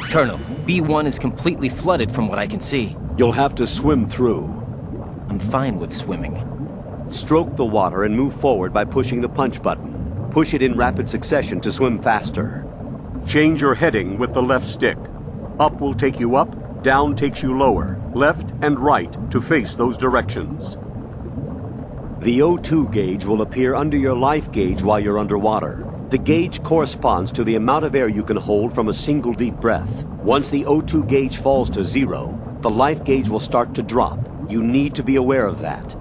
Colonel, B1 is completely flooded from what I can see. You'll have to swim through. I'm fine with swimming. Stroke the water and move forward by pushing the punch button. Push it in rapid succession to swim faster. Change your heading with the left stick. Up will take you up, down takes you lower, left and right to face those directions. The O2 gauge will appear under your life gauge while you're underwater. The gauge corresponds to the amount of air you can hold from a single deep breath. Once the O2 gauge falls to 0, the life gauge will start to drop. You need to be aware of that.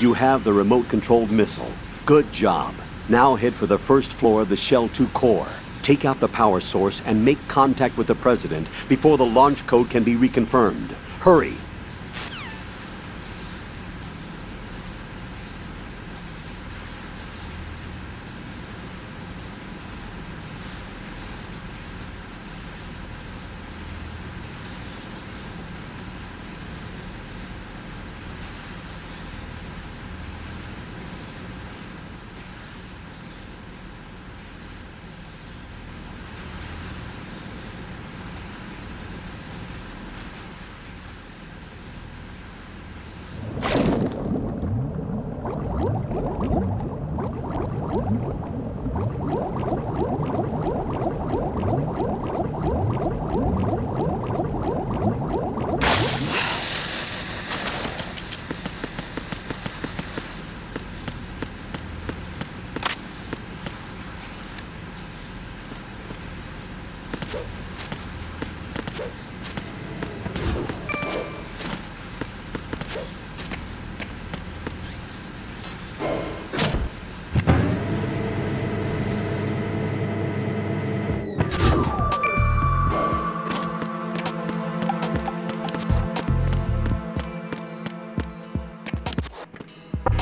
You have the remote-controlled missile. Good job. Now head for the first floor of the Shell 2 core. Take out the power source and make contact with the President before the launch code can be reconfirmed. Hurry!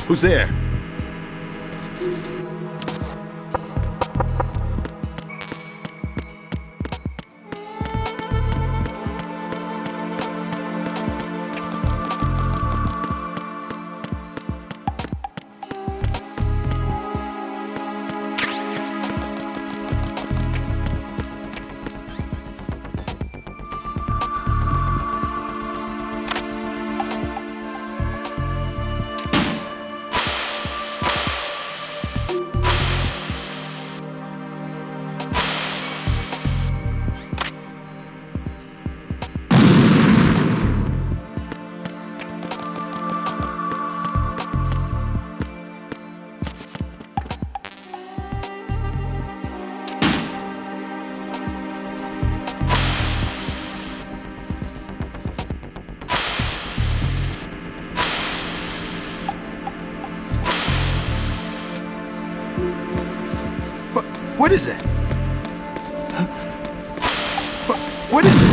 Who's there? What is that? Huh? What is that?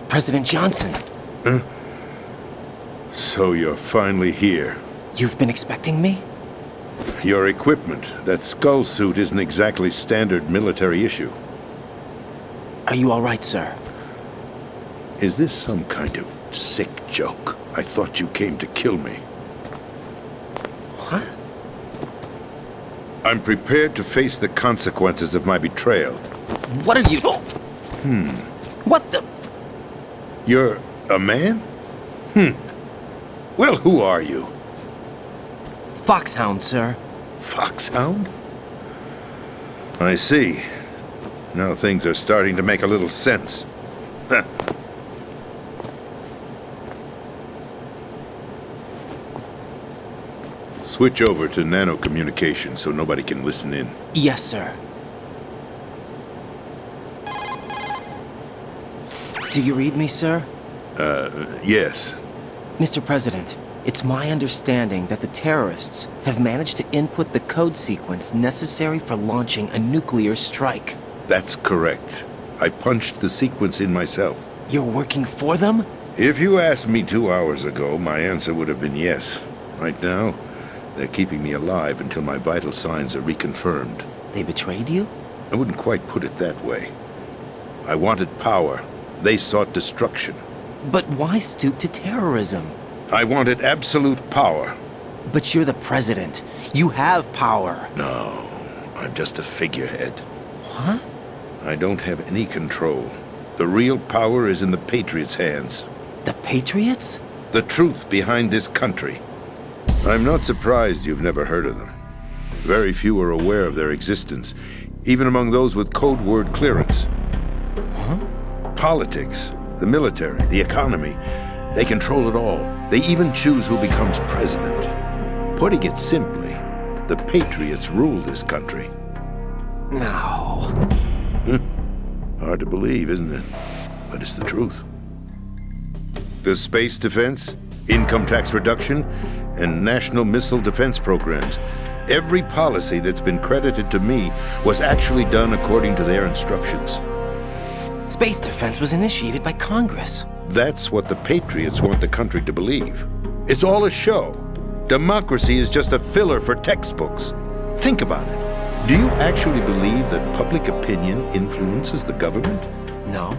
President Johnson, So you're finally here. you've been expecting me? Your equipment, that skull suit, isn't exactly standard military issue. Are you all right, sir? Is this some kind of sick joke? I thought you came to kill me. What? I'm prepared to face the consequences of my betrayal. What are you... What the... You're a man? Well, who are you? Foxhound, sir. Foxhound? I see. Now things are starting to make a little sense. Switch over to nano-communication so nobody can listen in. Yes, sir. Do you read me, sir? Yes. Mr. President, it's my understanding that the terrorists have managed to input the code sequence necessary for launching a nuclear strike. That's correct. I punched the sequence in myself. You're working for them? If you asked me 2 hours ago, my answer would have been yes. Right now, they're keeping me alive until my vital signs are reconfirmed. They betrayed you? I wouldn't quite put it that way. I wanted power. They sought destruction. But why stoop to terrorism? I wanted absolute power. But you're the president. You have power. No, I'm just a figurehead. Huh? I don't have any control. The real power is in the Patriots' hands. The Patriots? The truth behind this country. I'm not surprised you've never heard of them. Very few are aware of their existence, even among those with code word clearance. Huh? Politics, the military, the economy, they control it all. They even choose who becomes president. Putting it simply, the Patriots rule this country. No. Hard to believe, isn't it? But it's the truth. The space defense, income tax reduction, and national missile defense programs. Every policy that's been credited to me was actually done according to their instructions. Space defense was initiated by Congress. That's what the Patriots want the country to believe. It's all a show. Democracy is just a filler for textbooks. Think about it. Do you actually believe that public opinion influences the government? No.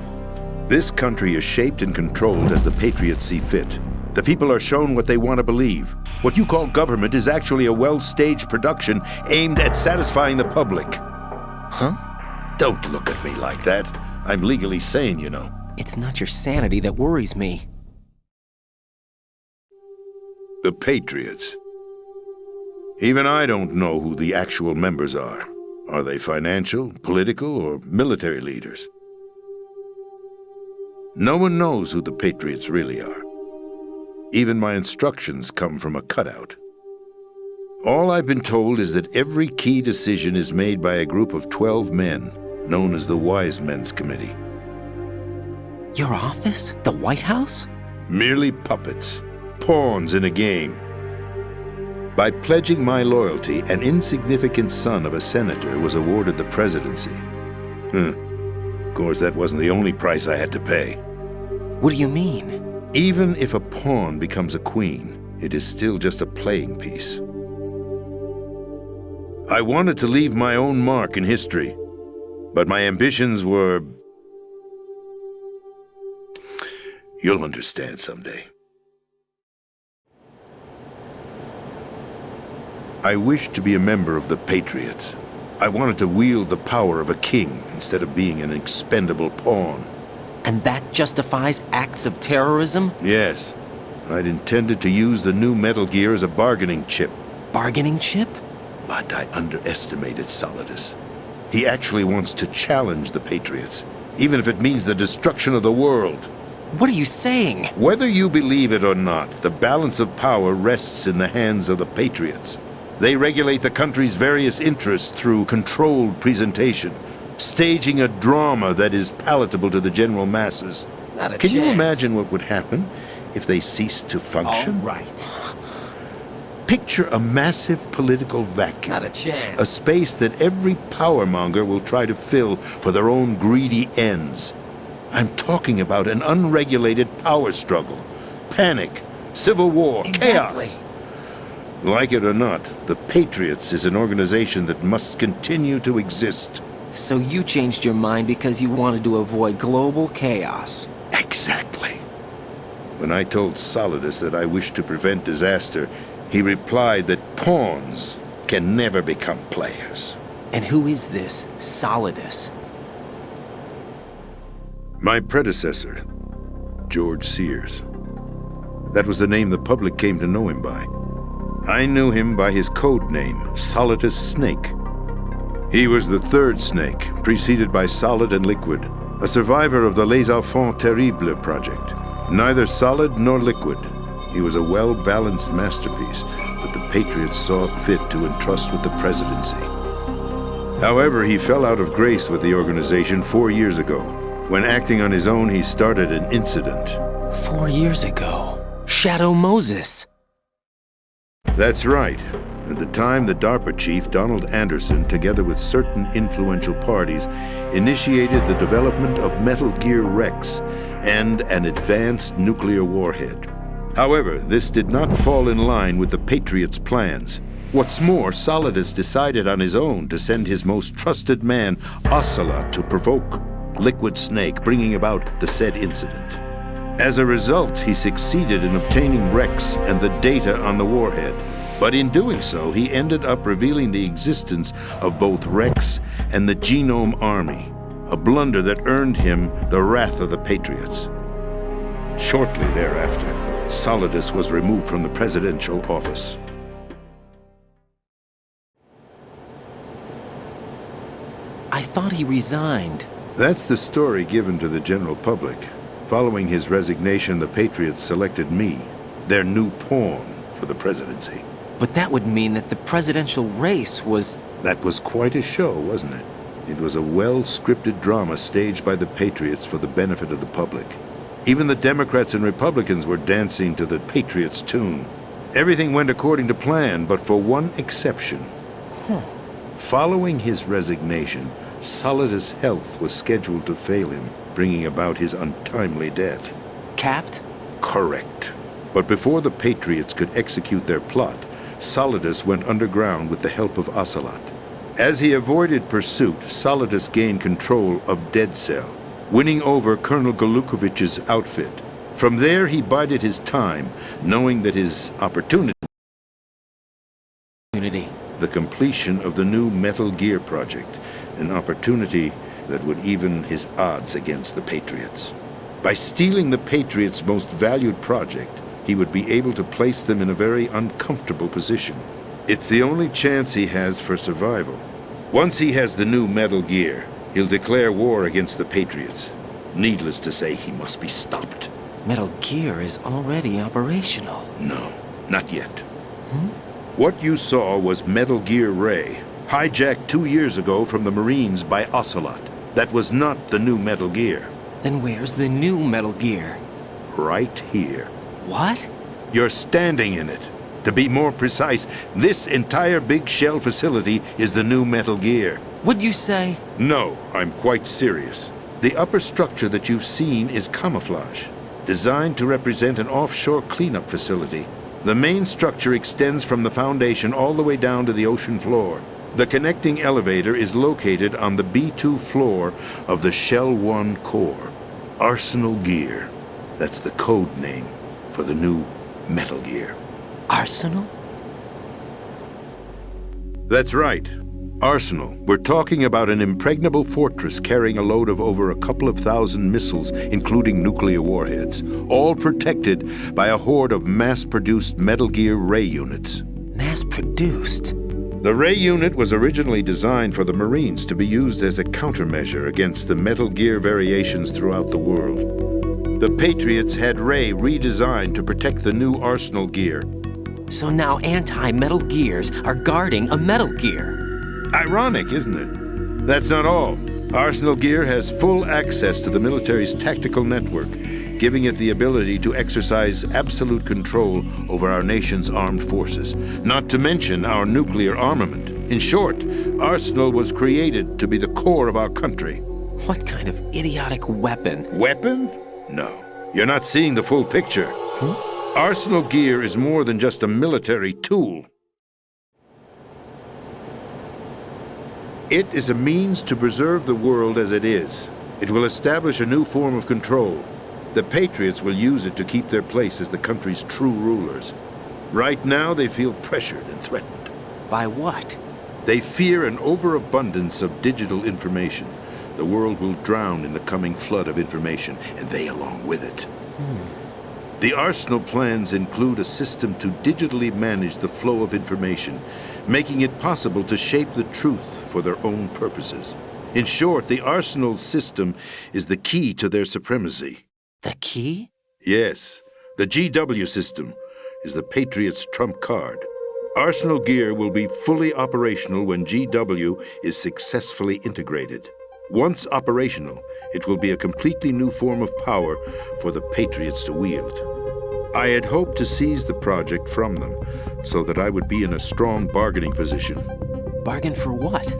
This country is shaped and controlled as the Patriots see fit. The people are shown what they want to believe. What you call government is actually a well-staged production aimed at satisfying the public. Huh? Don't look at me like that. I'm legally sane, you know. It's not your sanity that worries me. The Patriots. Even I don't know who the actual members are. Are they financial, political, or military leaders? No one knows who the Patriots really are. Even my instructions come from a cutout. All I've been told is that every key decision is made by a group of 12 men, known as the Wise Men's Committee. Your office? The White House? Merely puppets, pawns in a game. By pledging my loyalty, an insignificant son of a senator was awarded the presidency. Of course, that wasn't the only price I had to pay. What do you mean? Even if a pawn becomes a queen, it is still just a playing piece. I wanted to leave my own mark in history, but my ambitions were... You'll understand someday. I wished to be a member of the Patriots. I wanted to wield the power of a king instead of being an expendable pawn. And that justifies acts of terrorism? Yes. I'd intended to use the new Metal Gear as a bargaining chip. Bargaining chip? But I underestimated Solidus. He actually wants to challenge the Patriots, even if it means the destruction of the world. What are you saying? Whether you believe it or not, the balance of power rests in the hands of the Patriots. They regulate the country's various interests through controlled presentation, staging a drama that is palatable to the general masses. Not a Can you chance. imagine what would happen if they ceased to function? All right. Picture a massive political vacuum. Not a chance. A space that every powermonger will try to fill for their own greedy ends. I'm talking about an unregulated power struggle, panic, civil war, Exactly. chaos. Like it or not, the Patriots is an organization that must continue to exist. So you changed your mind because you wanted to avoid global chaos. Exactly. When I told Solidus that I wished to prevent disaster, he replied that pawns can never become players. And who is this Solidus? My predecessor, George Sears. That was the name the public came to know him by. I knew him by his code name, Solidus Snake. He was the third snake, preceded by Solid and Liquid, a survivor of the Les Enfants Terribles project. Neither solid nor liquid, he was a well-balanced masterpiece that the Patriots saw fit to entrust with the presidency. However, he fell out of grace with the organization 4 years ago. When acting on his own, he started an incident. 4 years ago. Shadow Moses. That's right. At the time, the DARPA chief, Donald Anderson, together with certain influential parties, initiated the development of Metal Gear Rex and an advanced nuclear warhead. However, this did not fall in line with the Patriots' plans. What's more, Solidus decided on his own to send his most trusted man, Ocelot, to provoke Liquid Snake, bringing about the said incident. As a result, he succeeded in obtaining Rex and the data on the warhead. But in doing so, he ended up revealing the existence of both Rex and the Genome Army. a blunder that earned him the wrath of the Patriots. Shortly thereafter, Solidus was removed from the presidential office. I thought he resigned. That's the story given to the general public. Following his resignation, the Patriots selected me, their new pawn, for the presidency. But that would mean that the presidential race was... That was quite a show, wasn't it? It was a well-scripted drama staged by the Patriots for the benefit of the public. Even the Democrats and Republicans were dancing to the Patriots' tune. Everything went according to plan, but for one exception. Following his resignation, Solidus' health was scheduled to fail him, bringing about his untimely death. Capped? Correct. But before the Patriots could execute their plot, Solidus went underground with the help of Ocelot. As he avoided pursuit, Solidus gained control of Dead Cell, winning over Colonel Golukovich's outfit. From there, he bided his time, knowing that his opportunity... The completion of the new Metal Gear project, an opportunity that would even his odds against the Patriots. By stealing the Patriots' most valued project, he would be able to place them in a very uncomfortable position. It's the only chance he has for survival. Once he has the new Metal Gear, he'll declare war against the Patriots. Needless to say, he must be stopped. Metal Gear is already operational. No, not yet. What you saw was Metal Gear Ray, hijacked 2 years ago from the Marines by Ocelot. That was not the new Metal Gear. Then where's the new Metal Gear? Right here. What? You're standing in it. To be more precise, this entire big shell facility is the new Metal Gear. What'd you say? No, I'm quite serious. The upper structure that you've seen is camouflage, designed to represent an offshore cleanup facility. The main structure extends from the foundation all the way down to the ocean floor. The connecting elevator is located on the B2 floor of the Shell 1 core. Arsenal Gear. That's the code name for the new Metal Gear. Arsenal? That's right. Arsenal. We're talking about an impregnable fortress carrying a load of over a couple of thousand missiles, including nuclear warheads, all protected by a horde of mass-produced Metal Gear Ray units. Mass-produced? The Ray unit was originally designed for the Marines to be used as a countermeasure against the Metal Gear variations throughout the world. The Patriots had Ray redesigned to protect the new Arsenal Gear. So now anti-Metal Gears are guarding a Metal Gear. Ironic, isn't it? That's not all. Arsenal Gear has full access to the military's tactical network, giving it the ability to exercise absolute control over our nation's armed forces, not to mention our nuclear armament. In short, Arsenal was created to be the core of our country. What kind of idiotic weapon? Weapon? No. You're not seeing the full picture. Arsenal Gear is more than just a military tool. It is a means to preserve the world as it is. It will establish a new form of control. The Patriots will use it to keep their place as the country's true rulers. Right now, they feel pressured and threatened. By what? They fear an overabundance of digital information. The world will drown in the coming flood of information, and they along with it. The Arsenal plans include a system to digitally manage the flow of information, making it possible to shape the truth for their own purposes. In short, the Arsenal system is the key to their supremacy. The key? Yes, the GW system is the Patriots' trump card. Arsenal Gear will be fully operational when GW is successfully integrated. Once operational, it will be a completely new form of power for the Patriots to wield. I had hoped to seize the project from them, so that I would be in a strong bargaining position. Bargain for what?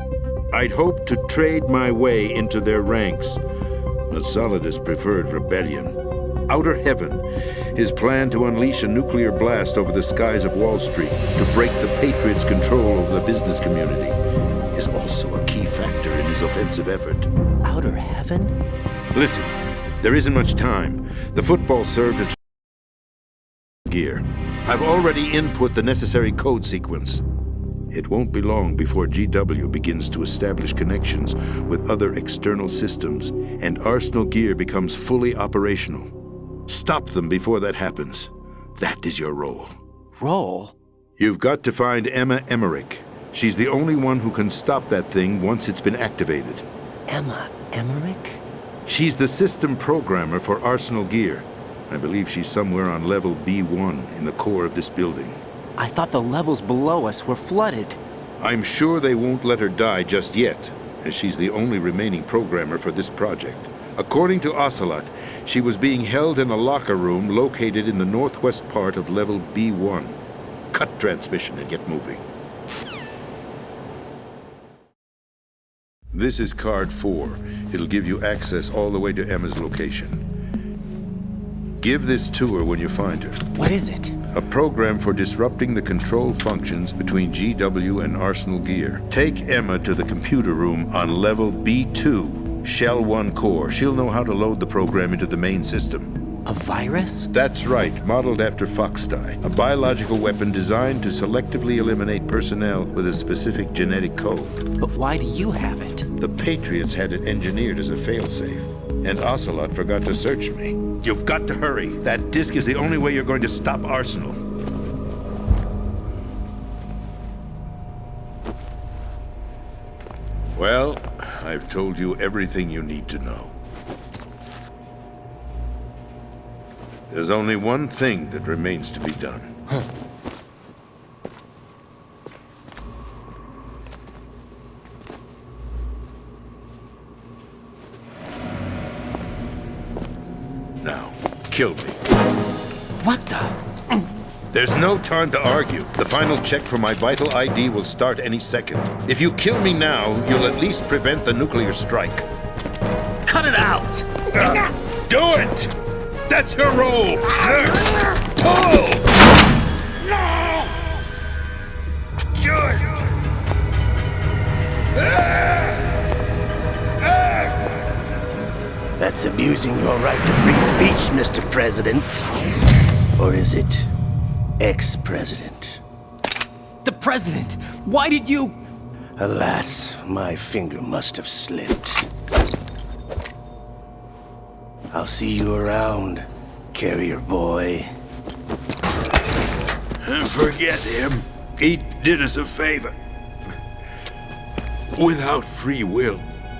I'd hoped to trade my way into their ranks, but Solidus preferred rebellion. Outer Heaven, his plan to unleash a nuclear blast over the skies of Wall Street to break the Patriots' control over the business community, is also a key factor in his offensive effort. Outer Heaven? Listen, there isn't much time. The football served as Gear. I've already input the necessary code sequence. It won't be long before GW begins to establish connections with other external systems, and Arsenal Gear becomes fully operational. Stop them before that happens. That is your role. Role? You've got to find Emma Emmerich. She's the only one who can stop that thing once it's been activated. Emma Emmerich? She's the system programmer for Arsenal Gear. I believe she's somewhere on level B1 in the core of this building. I thought the levels below us were flooded. I'm sure they won't let her die just yet, as she's the only remaining programmer for this project. According to Ocelot, she was being held in a locker room located in the northwest part of level B1. Cut transmission and get moving. This is card 4. It'll give you access all the way to Emma's location. Give this to her when you find her. What is it? A program for disrupting the control functions between GW and Arsenal Gear. Take Emma to the computer room on level B2, Shell 1 core. She'll know how to load the program into the main system. A virus? That's right, modeled after Foxdie, a biological weapon designed to selectively eliminate personnel with a specific genetic code. But why do you have it? The Patriots had it engineered as a failsafe, and Ocelot forgot to search me. You've got to hurry. That disk is the only way you're going to stop Arsenal. Well, I've told you everything you need to know. There's only one thing that remains to be done. Now, kill me. What the? There's no time to argue. The final check for my vital ID will start any second. If you kill me now, you'll at least prevent the nuclear strike. Cut it out! Do it! That's your role! Pull! No! Do it! That's abusing your right to free speech, Mr. President. Or is it ex-president? The president! Why did you... Alas, my finger must have slipped. I'll see you around, carrier boy. Forget him. He did us a favor. Without free will,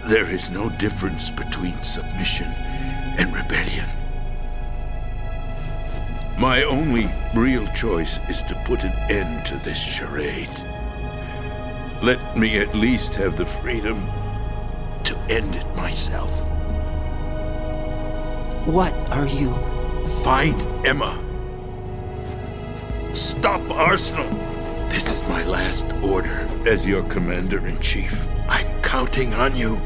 there is no difference between submission and rebellion. My only real choice is to put an end to this charade. Let me at least have the freedom to end it myself. What are you... Find Emma. Stop Arsenal. This is my last order as your commander-in-chief. I'm counting on you.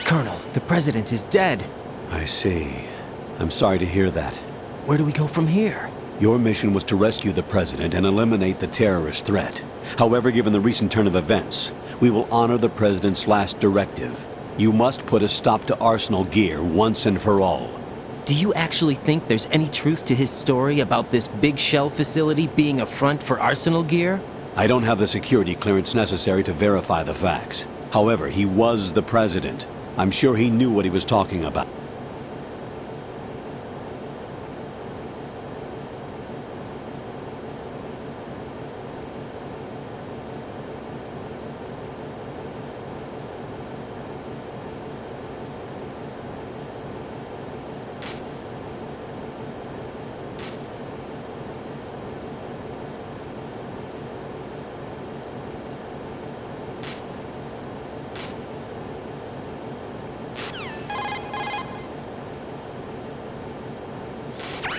Colonel, the president is dead. I see. I'm sorry to hear that. Where do we go from here? Your mission was to rescue the president and eliminate the terrorist threat. However, given the recent turn of events, we will honor the president's last directive. You must put a stop to Arsenal Gear once and for all. Do you actually think there's any truth to his story about this big shell facility being a front for Arsenal Gear? I don't have the security clearance necessary to verify the facts. However, he was the president. I'm sure he knew what he was talking about.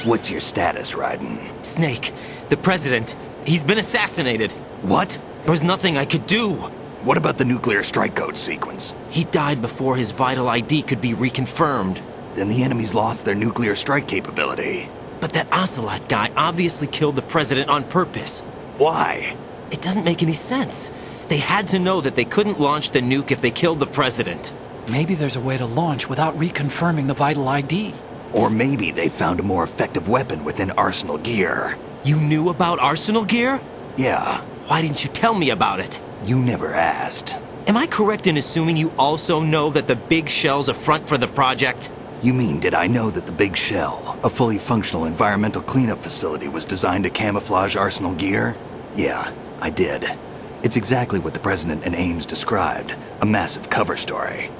What's your status, Raiden? Snake, the president, he's been assassinated. What? There was nothing I could do. What about the nuclear strike code sequence? He died before his vital ID could be reconfirmed. Then the enemy's lost their nuclear strike capability. But that Ocelot guy obviously killed the president on purpose. Why? It doesn't make any sense. They had to know that they couldn't launch the nuke if they killed the president. Maybe there's a way to launch without reconfirming the vital ID. Or maybe they found a more effective weapon within Arsenal gear. You knew about Arsenal gear? Yeah, Why didn't you tell me about it? you never asked. Am I correct in assuming you also know that the big shell's a front for the project? You mean, did I know that the Big Shell, a fully functional environmental cleanup facility, was designed to camouflage Arsenal gear? Yeah, I did. It's exactly what the President and Ames described, a massive cover story.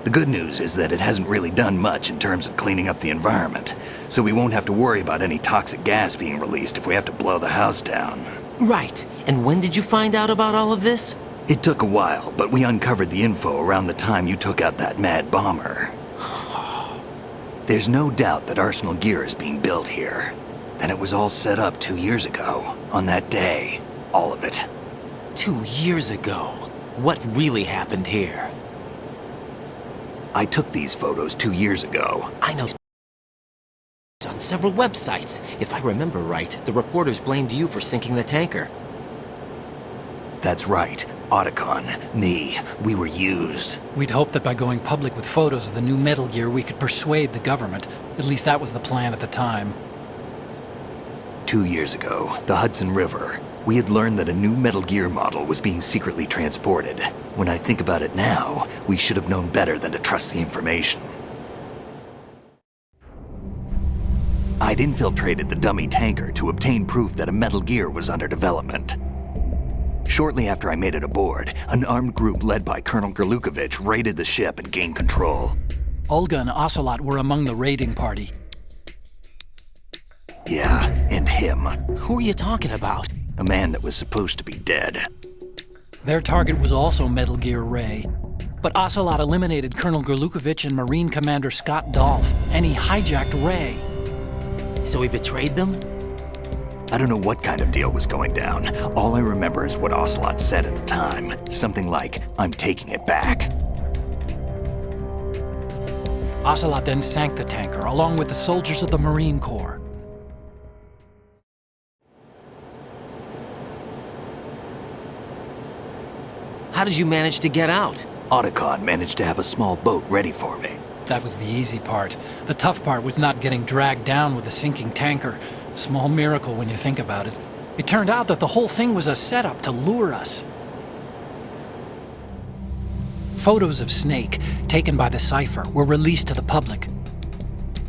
The good news is that it hasn't really done much in terms of cleaning up the environment, so we won't have to worry about any toxic gas being released if we have to blow the house down. Right. And when did you find out about all of this? It took a while, but we uncovered the info around the time you took out that mad bomber. There's no doubt that Arsenal gear is being built here. And it was all set up 2 years ago, on that day. All of it. 2 years ago. What really happened here? I took these photos 2 years ago. I know on several websites. If I remember right, the reporters blamed you for sinking the tanker. That's right. Otacon, me, we were used. We'd hoped that by going public with photos of the new Metal Gear, we could persuade the government. At least that was the plan at the time. 2 years ago, the Hudson River, we had learned that a new Metal Gear model was being secretly transported. When I think about it now, we should have known better than to trust the information. I'd infiltrated the dummy tanker to obtain proof that a Metal Gear was under development. Shortly after I made it aboard, an armed group led by Colonel Gerlukovich raided the ship and gained control. Olga and Ocelot were among the raiding party. Yeah, and him. Who are you talking about? A man that was supposed to be dead. Their target was also Metal Gear Ray. But Ocelot eliminated Colonel Gerlukovich and Marine Commander Scott Dolph, and he hijacked Ray. So he betrayed them? I don't know what kind of deal was going down. All I remember is what Ocelot said at the time. Something like, "I'm taking it back." Ocelot then sank the tanker, along with the soldiers of the Marine Corps. How did you manage to get out? Otacon managed to have a small boat ready for me. That was the easy part. The tough part was not getting dragged down with the sinking tanker. A small miracle when you think about it. It turned out that the whole thing was a setup to lure us. Photos of Snake, taken by the Cypher, were released to the public.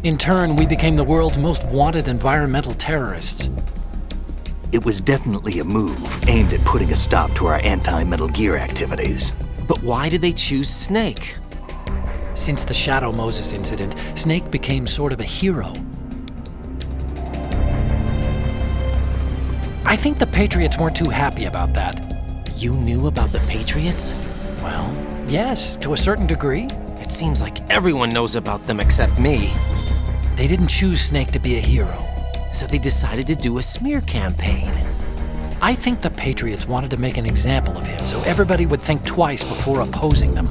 In turn, we became the world's most wanted environmental terrorists. It was definitely a move aimed at putting a stop to our anti-Metal Gear activities. But why did they choose Snake? Since the Shadow Moses incident, Snake became sort of a hero. I think the Patriots weren't too happy about that. You knew about the Patriots? Well, yes, to a certain degree. It seems like everyone knows about them except me. They didn't choose Snake to be a hero. So they decided to do a smear campaign. I think the Patriots wanted to make an example of him so everybody would think twice before opposing them.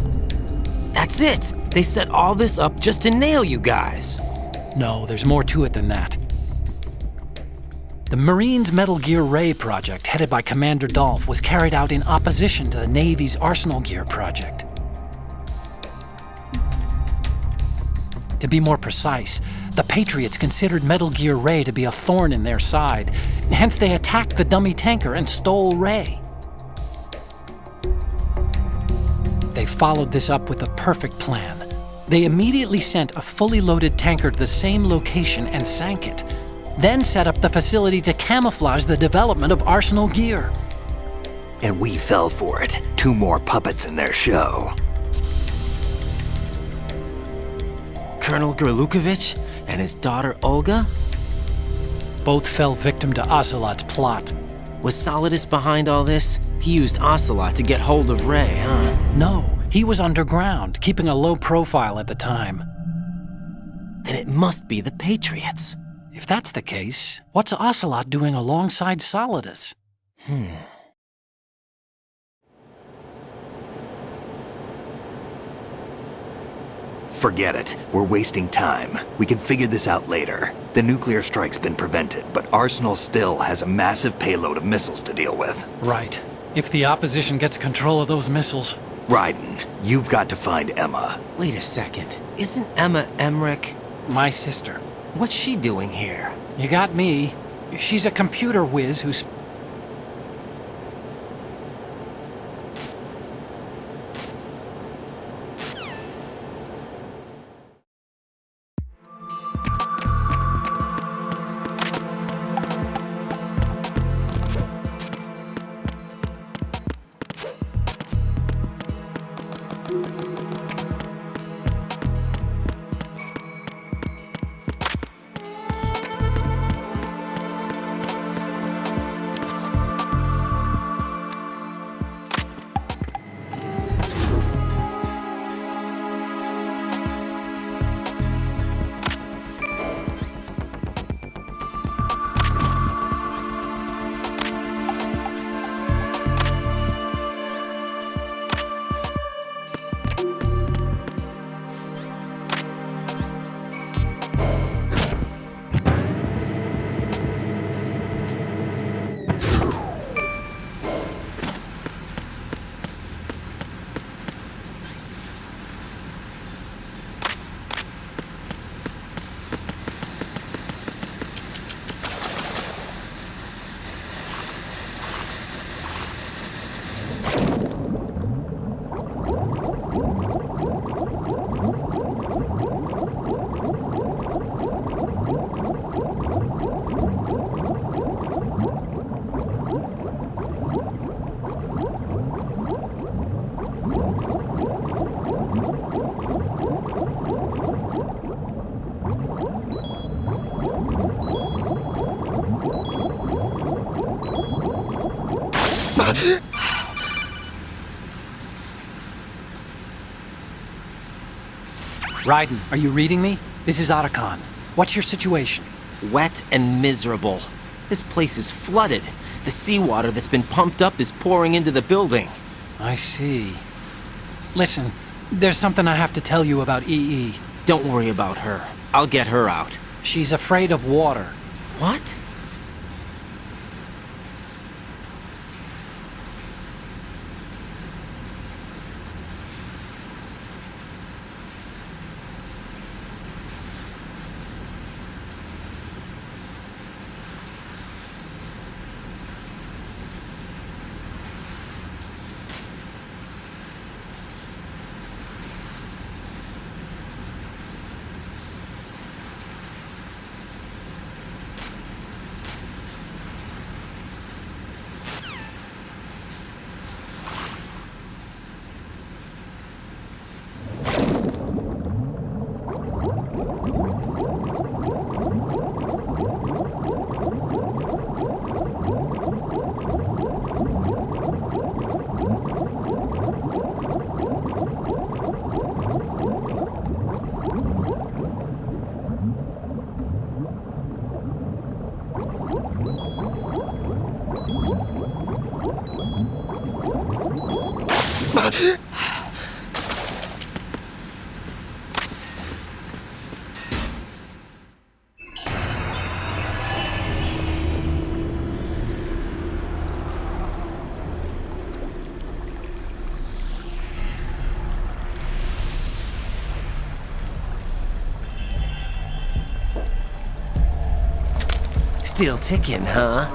That's it! They set all this up just to nail you guys. No, there's more to it than that. The Marines' Metal Gear Ray project, headed by Commander Dolph, was carried out in opposition to the Navy's Arsenal Gear project. To be more precise, the Patriots considered Metal Gear Ray to be a thorn in their side. Hence, they attacked the dummy tanker and stole Ray. They followed this up with a perfect plan. They immediately sent a fully loaded tanker to the same location and sank it, then set up the facility to camouflage the development of Arsenal Gear. And we fell for it. 2 more puppets in their show. Colonel Gerlukovich and his daughter Olga? Both fell victim to Ocelot's plot. Was Solidus behind all this? He used Ocelot to get hold of Ray, huh? No, he was underground, keeping a low profile at the time. Then it must be the Patriots. If that's the case, what's Ocelot doing alongside Solidus? Forget it. We're wasting time. We can figure this out later. The nuclear strike's been prevented, but Arsenal still has a massive payload of missiles to deal with. Right. If the opposition gets control of those missiles... Raiden, you've got to find Emma. Wait a second. Isn't Emma Emmerich? My sister. What's she doing here? You got me. She's a computer whiz who's... Raiden, are you reading me? This is Otacon. What's your situation? Wet and miserable. This place is flooded. The seawater that's been pumped up is pouring into the building. I see. Listen, there's something I have to tell you about EE. Don't worry about her. I'll get her out. She's afraid of water. What? Still ticking, huh?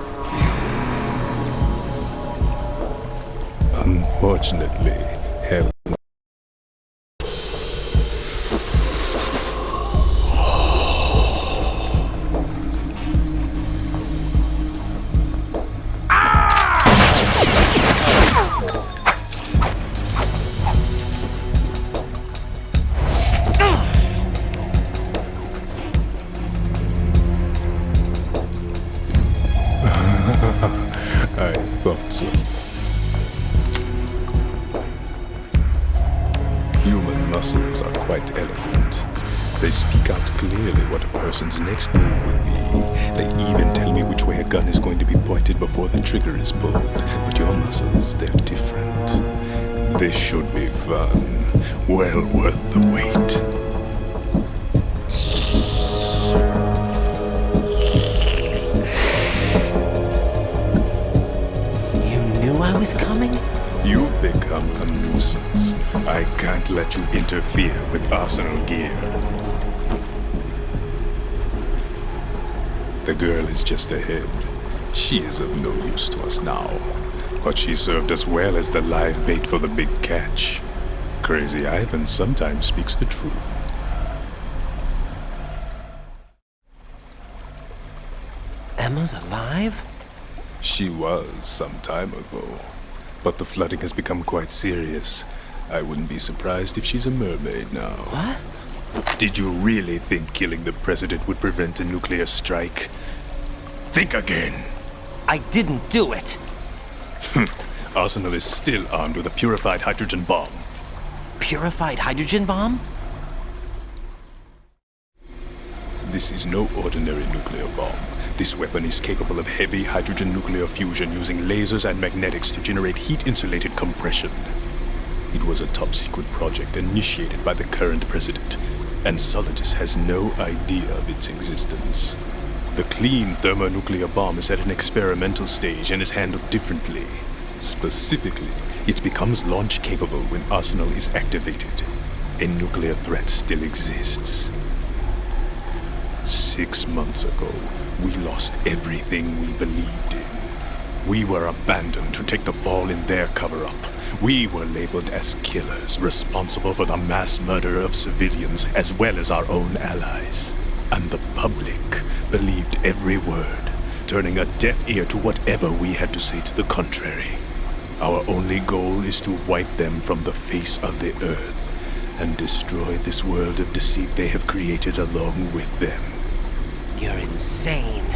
Unfortunately, hell. I thought so. Human muscles are quite eloquent. They speak out clearly what a person's next move will be. They even tell me which way a gun is going to be pointed before the trigger is pulled. But your muscles, they're different. This should be fun. Well worth the wait. You knew I was coming? You've become a nuisance. I can't let you interfere with Arsenal gear. The girl is just ahead. She is of no use to us now. But she served us well as the live bait for the big catch. Crazy Ivan sometimes speaks the truth. Emma's alive? She was some time ago. But the flooding has become quite serious. I wouldn't be surprised if she's a mermaid now. What? Did you really think killing the president would prevent a nuclear strike? Think again. I didn't do it! Arsenal is still armed with a purified hydrogen bomb. Purified hydrogen bomb? This is no ordinary nuclear bomb. This weapon is capable of heavy hydrogen nuclear fusion using lasers and magnetics to generate heat-insulated compression. It was a top-secret project initiated by the current president, and Solidus has no idea of its existence. The clean thermonuclear bomb is at an experimental stage and is handled differently. Specifically, it becomes launch-capable when Arsenal is activated. A nuclear threat still exists. 6 months ago, we lost everything we believed in. We were abandoned to take the fall in their cover-up. We were labeled as killers, responsible for the mass murder of civilians as well as our own allies. And the public believed every word, turning a deaf ear to whatever we had to say to the contrary. Our only goal is to wipe them from the face of the earth and destroy this world of deceit they have created along with them. You're insane.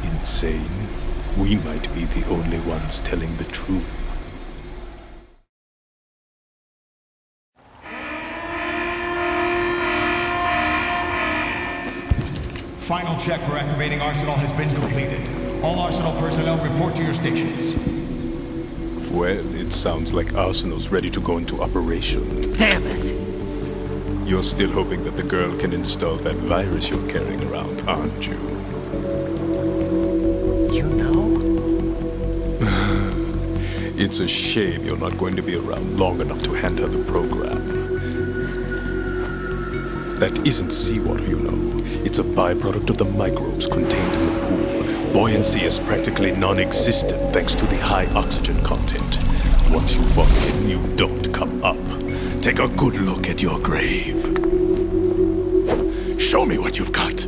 Insane? We might be the only ones telling the truth. Final check for activating Arsenal has been completed. All Arsenal personnel report to your stations. Well, it sounds like Arsenal's ready to go into operation. Damn it! You're still hoping that the girl can install that virus you're carrying around, aren't you? You know? It's a shame you're not going to be around long enough to hand her the program. That isn't seawater, you know. It's a byproduct of the microbes contained in the pool. Buoyancy is practically non-existent thanks to the high oxygen content. Once you fall in, you don't come up. Take a good look at your grave. Show me what you've got.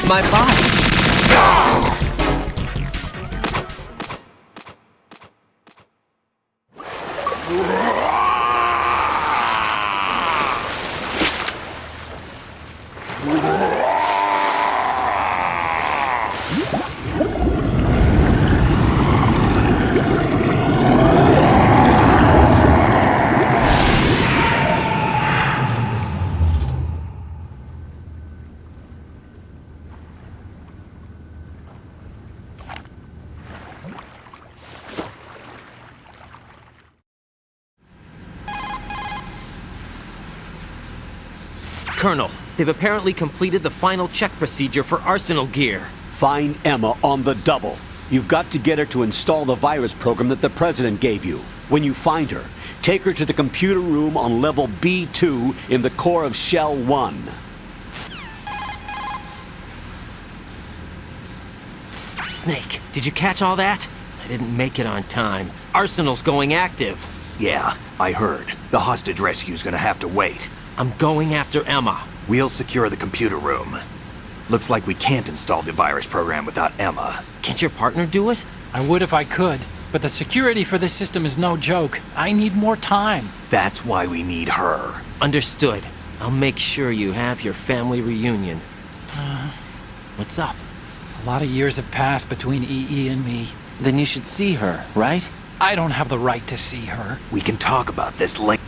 My body. Colonel, they've apparently completed the final check procedure for arsenal gear. Find Emma on the double. You've got to get her to install the virus program that the President gave you. When you find her, take her to the computer room on level B2 in the core of Shell 1. Snake, did you catch all that? I didn't make it on time. Arsenal's going active. Yeah, I heard. The hostage rescue's gonna have to wait. I'm going after Emma. We'll secure the computer room. Looks like we can't install the virus program without Emma. Can't your partner do it? I would if I could, but the security for this system is no joke. I need more time. That's why we need her. Understood. I'll make sure you have your family reunion. What's up? A lot of years have passed between EE and me. Then you should see her, right? I don't have the right to see her. We can talk about this later.